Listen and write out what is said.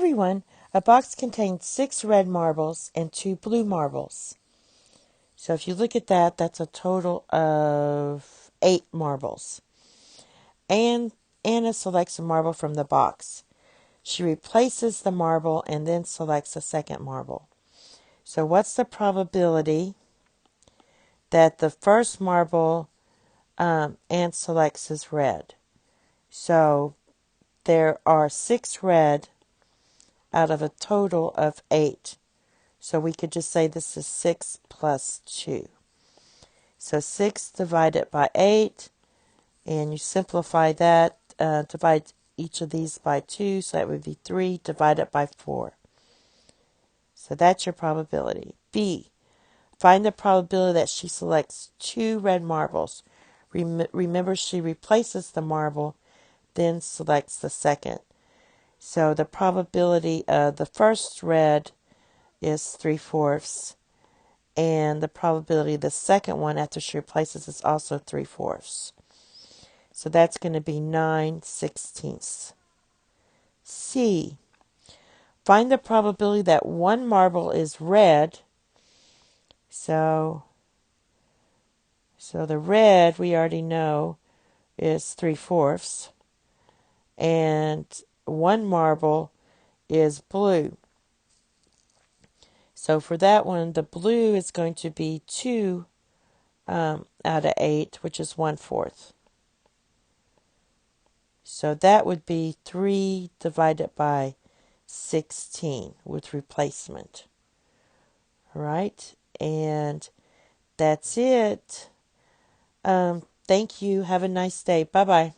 everyone, a box contains 6 red marbles and 2 blue marbles. So if you look at that, that's a total of 8 marbles. And Anna selects a marble from the box. She replaces the marble and then selects a second marble. So what's the probability that the first marble Anne selects is red? So there are 6 red out of a total of 8. So we could just say this is 6 plus 2. So 6 divided by 8, and you simplify that, divide each of these by 2, so that would be 3 divided by 4. So that's your probability. B, find the probability that she selects 2 red marbles. Remember, she replaces the marble, then selects the second. So the probability of the first red is 3/4, and the probability of the second one after she replaces is also 3/4. So that's going to be 9/16. C, find the probability that one marble is red. So the red, we already know, is 3/4, and one marble is blue. So for that one, the blue is going to be 2 out of 8, which is 1/4. So that would be 3 divided by 16 with replacement. All right, and that's it. Thank you. Have a nice day. Bye-bye.